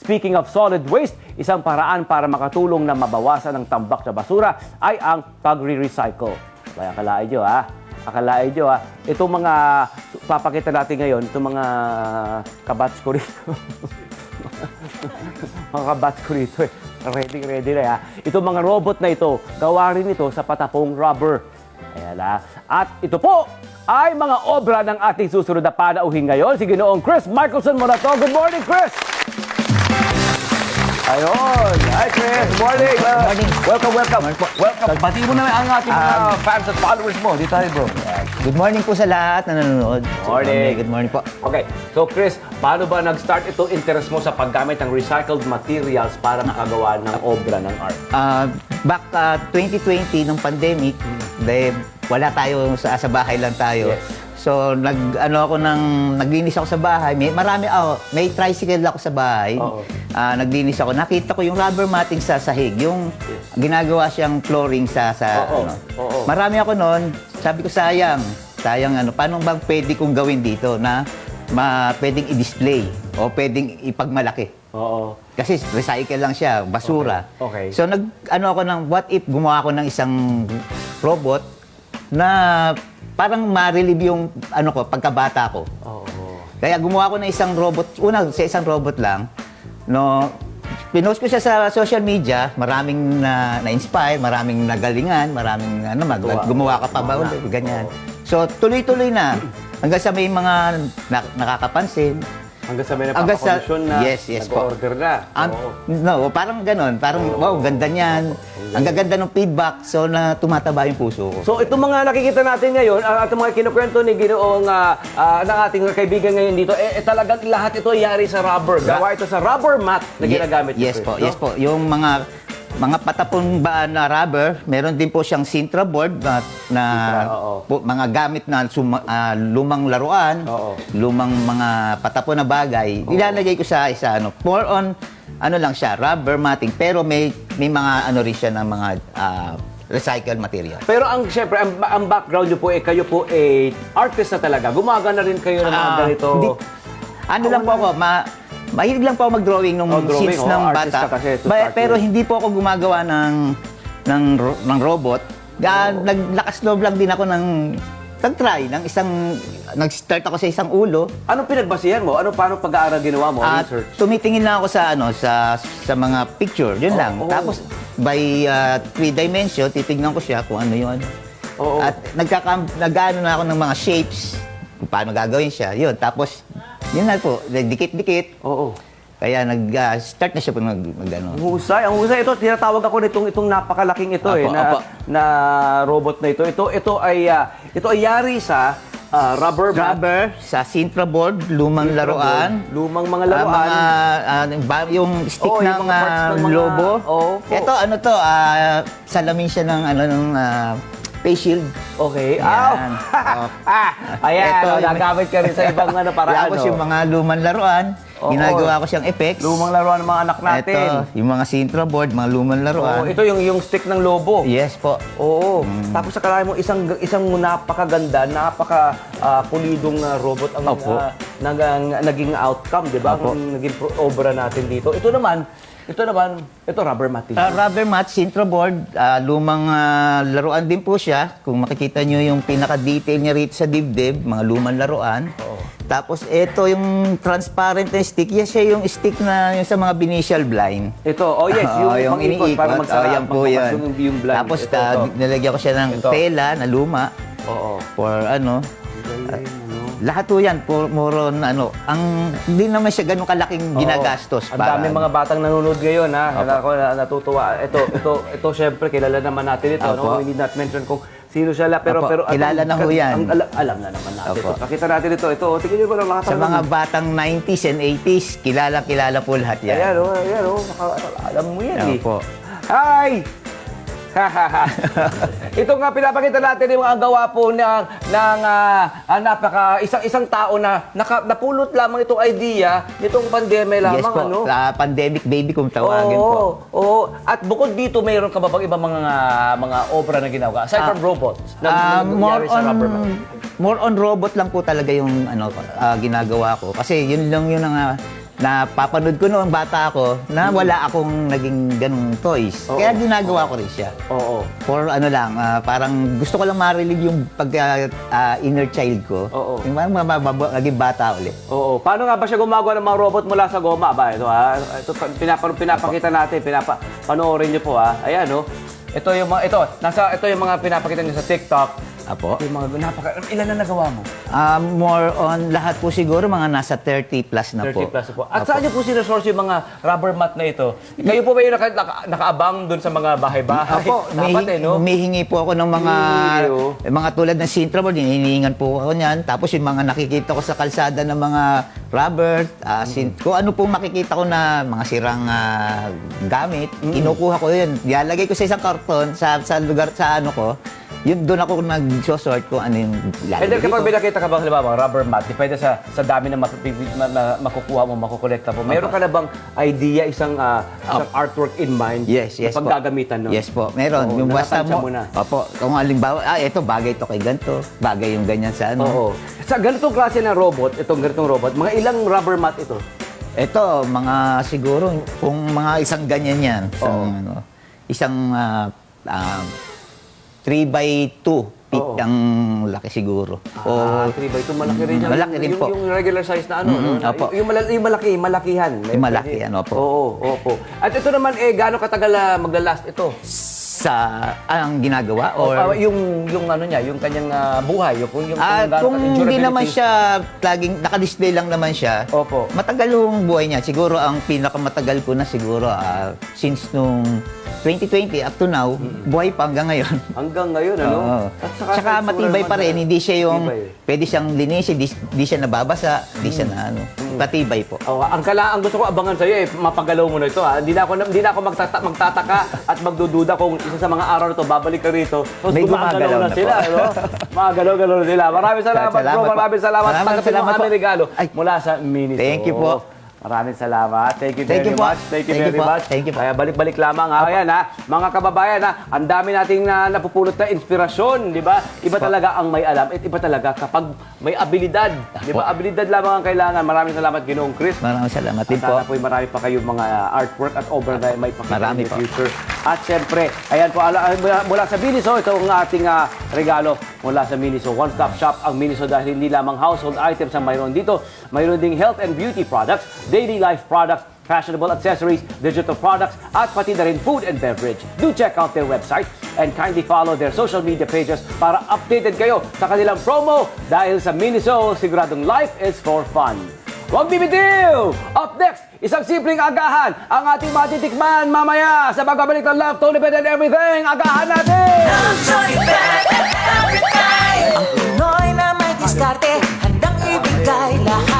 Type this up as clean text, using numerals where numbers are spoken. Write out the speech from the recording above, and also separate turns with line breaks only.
speaking of solid waste, isang paraan para makatulong na mabawasan ang tambak sa basura ay ang pagre-recycle. Kaya akalain nyo ha, akalain nyo ha, itong mga papakita natin ngayon, itong mga kabats ko rito. Mga kabats ko rito eh. Ready na ha. Itong mga robot na ito, gawa rin ito sa patapong rubber. Ayan ha. At ito po ay mga obra ng ating susunod na panauhin ngayon. Si Ginoong Chris Michaelson muna to. Good morning, Chris! Ayun. Hi, Chris. Good morning.
morning.
Welcome. Welcome. Bati mo na ang ating mga fans at followers mo. Dito tayo, bro.
Good morning po sa lahat na nanonood.
Morning.
Good morning po.
Okay. So, Chris, paano ba nag-start ito interest mo sa paggamit ng recycled materials para makagawa ng obra ng art?
Back 2020 nung pandemic, dahil wala tayo sa bahay lang tayo.
Yes.
So naglinis ako sa bahay. May tricycle ako sa bahay.
Oo.
Naglinis ako. Nakita ko yung rubber matting sa sahig, yung ginagawa siyang flooring sa
Oo.
ano.
Oo.
Marami ako noon. Sabi ko sayang paano bang pwede kong gawin dito na pwedeng i-display o pwedeng ipagmalaki.
Oo.
Kasi recycle lang siya, basura.
Okay.
So ako ng what if gumawa ako ng isang robot na parang ma-relieve yung pagkabata ko.
Oo.
Kaya gumawa ko ng isang robot, sa isang robot lang, pinost ko siya sa social media, maraming na-inspire, maraming nagalingan, maraming gumawa ka pa ba ulit, ganyan. So tuloy-tuloy na hanggang sa may mga nakakapansin.
Hanggang sa may napapakondisyon na
Yes, po.
nag-order na. Oo.
No, parang ganon. Parang, wow, ganda niyan. Ang gaganda ng feedback. So, tumataba yung puso ko.
So, itong mga nakikita natin ngayon, at mga kinukwento ni Ginoong ng ating kaibigan ngayon dito, talagang lahat ito yari sa rubber. Gawa ito sa rubber mat na ginagamit ni
Yes
Chris,
po,
no?
yes po. Yung mga patapon ba na rubber, meron din po siyang Sintra board mga gamit na lumang laruan,
Oo.
lumang mga patapon na bagay. Ilalagay ko sa more on lang siya, rubber matting, pero may mga rin siya ng mga recycled material.
Pero syempre, ang background nyo po, kayo po artist na talaga. Gumagana rin kayo ng mga ganito.
Lang po ako, mahilig lang po ako mag-drawing nung
drawing,
since ng
artist
bata.
ka kasi to start
Pero
with.
hindi po ako gumagawa ng robot. Naglakas loob lang din ako nag-try nag-start ako sa isang ulo.
Anong pinagbasihan mo? Paano pag-aaral ginawa mo?
At
Research?
tumitingin lang ako sa mga picture, yun lang.
Oo.
Tapos by 3 dimension, titignan ko siya kung ano yun.
Oo.
At nag-ano na ako ng mga shapes, kung paano gagawin siya. Yun, tapos yun na po, dikit-dikit.
Oo.
Kaya nag-start na siya po
Ang husay. Ito, tinatawag ako itong napakalaking ito
Opo.
na robot na ito. Ito ay yari sa rubber mat.
rubber sa Sintra board, lumang laruan.
Lumang mga laruan.
Yung stick
Oo, yung
ng
mga parts ng mga-
lobo.
Oo.
Ito, salamin siya ng face shield.
Okay.
Yan.
Ayan.
Ito,
Nagamit ka rin sa ibang paraan.
Tapos yung mga lumang laruan,
Oo.
ginagawa ko siyang effects.
Lumang laruan ng mga anak natin.
Ito, yung mga Sintra board, mga lumang laruan.
Oo, ito yung stick ng lobo.
Yes po.
Oo. Tapos akala mo isang napakaganda, pulidong robot ang
Opo.
naging outcome, 'di ba?
Opo.
Ang naging obra natin dito. Ito rubber mat.
Rubber mat, Sintra board, lumang laruan din po siya. Kung makikita nyo yung pinaka-detail niya rito sa dibdib, mga lumang laruan.
Oo.
Tapos ito yung transparent na stick, yes, siya yung stick na yung sa mga binicial blind.
Ito, yes, yung pang-ikot para
yan po yan.
yung blind.
Tapos
Ito.
nilagyan ko siya ng
Ito.
tela na luma
Oo.
for lahat po yan, hindi naman siya ganun kalaking ginagastos.
Ang dami mga batang nanonood ngayon, ha?
Opo.
Natutuwa. Ito syempre, kilala naman natin ito. No?
Opo.
We need not mention kung sino siya. Pero
Kilala na ho yan.
Alam na naman natin.
Opo.
Ito. Pakita natin ito. Tingnan niyo ba lang mga
Sa mga batang 90s and 80s, kilala po lahat yan.
Ayan, alam mo yan,
Opo.
Hi! Ito nga pinapakita natin yung mga gawa po ng isang tao na napulot lamang itong idea nitong pandemya lamang.
Yes po, pandemic baby kung tawagin po.
Oo. At bukod dito, mayroon ka ba bang ibang mga obra na ginagawa? Aside from robots, na nangyari sa rubber mat?
More on robot lang po talaga yung ginagawa ko. Kasi yun lang yun ang napapanood ko noong bata ako na wala akong naging ganung toys.
Oo.
Kaya ginagawa ko rin siya.
Oo.
For ano lang, parang gusto ko lang ma-relieve yung inner child ko.
Oo.
Yung parang naging bata ulit.
Oo. Paano nga ba siya gumagawa ng mga robot mula sa goma ba? Ito ha. Ito pinapakita natin, panoorin niyo po ha. Ayan no. Ito yung mga ito yung mga pinapakita niyo sa TikTok.
Apo?
Yung mga ilan na nagawa mo?
More on lahat po siguro mga nasa 30 plus na
30
po.
plus po. At saan niyo po sinesource yung mga rubber mat na ito? Kayo po ba yung nakaabang doon sa mga bahay-bahay?
Apo,
Dapat no?
humihingi po ako ng mga tulad ng Sintrabol, hinihingan po ako niyan. Tapos yung mga nakikita ko sa kalsada ng mga rubber, kung ano po makikita ko na mga sirang gamit, kinukuha ko yun. Ilalagay ko sa isang karton sa lugar sa ano ko. Yun doon ako nag-sort kung ano yung
And
ilalagay
then kapag
ko.
may nakita ka bang halimbawa, rubber mat, depende sa dami na makukuha mo, makukolekta mo. Meron ka na bang idea, isang artwork in mind?
Yes,
na
yes po.
paggagamitan nun?
Yes po, meron.
Oo,
Yung basta
nakatansya
mo.
mo na.
Opo, kung halimbawa, ito bagay to kay ganito, bagay yung ganyan sa ano.
Oo. Sa ganitong klase ng robot, ganitong robot, mga ilang rubber mat ito?
Ito, mga siguro, kung mga isang ganyan yan, isang 3x2 feet
Oo.
ang laki siguro.
3x2, malaki rin yan.
Malaki rin po.
Yung regular size na ano, no?
opo.
Yung malakihan.
Yung malaki, ano po.
Oo, opo. At ito naman, gaano katagal maglalast ito?
Ang ginagawa or
Yung ano niya, yung kanyang buhay, yung
kung hindi
durability.
naman siya laging naka-display lang naman siya.
Opo.
Matagal yung buhay niya. Siguro ang pinakamatagal ko na siguro since nung 2020 up to now, buhay pa hanggang ngayon.
Hanggang ngayon, ano?
Oo.
At
Tsaka matibay pa rin, hindi siya yung
matibay.
pwede siyang linisin, hindi siya nababasa, hindi siya na ano. Matibay po.
Oh, ang gusto ko abangan sa iyo mapagalaw mo na ito ha. Hindi na ako magtataka at magdududa kung isa sa mga araw na to babalik ka rito. Tapos
May
gumagalaw
gumagalaw
na
na
sila,
po.
ano? Magalaw-galaw na sila. Maraming salamat, bro.
po.
Maraming salamat.
Maraming
Tanggapin mo
salamat
ang
po.
aming regalo
Ay.
mula sa Miniso.
Thank you po.
Maraming salamat. Thank you
Thank
very
you po.
much. Thank you
Thank you
very
po.
much.
Thank you po.
Kaya balik-balik lamang ha. Ayan ha. Mga kababayan ha. Ang dami nating napupulot na inspirasyon, di ba? Iba talaga ang may alam at iba talaga kapag may abilidad. Di ba? Abilidad lamang ang kailangan. Maraming salamat, Ginoong Chris.
Maraming salamat din po.
Sana po marami pa kayong mga artwork at obra na may pakita
Marami
in the
po.
future. At syempre, ayan po, mula sa Miniso, ito ang ating regalo mula sa Miniso. One-stop shop ang Miniso dahil hindi lamang household items ang mayroon dito. Mayroon ding health and beauty products, daily life products, fashionable accessories, digital products, at pati na rin food and beverage. Do check out their website and kindly follow their social media pages para updated kayo sa kanilang promo dahil sa Miniso, siguradong life is for fun. Huwag bibitiw! Up next, isang simpleng agahan ang ating matitikman mamaya sa pagbabalik ng Love, Tony Bed and Everything. Agahan natin!
Ang Pinoy na may diskarte, handang ibigay lahat.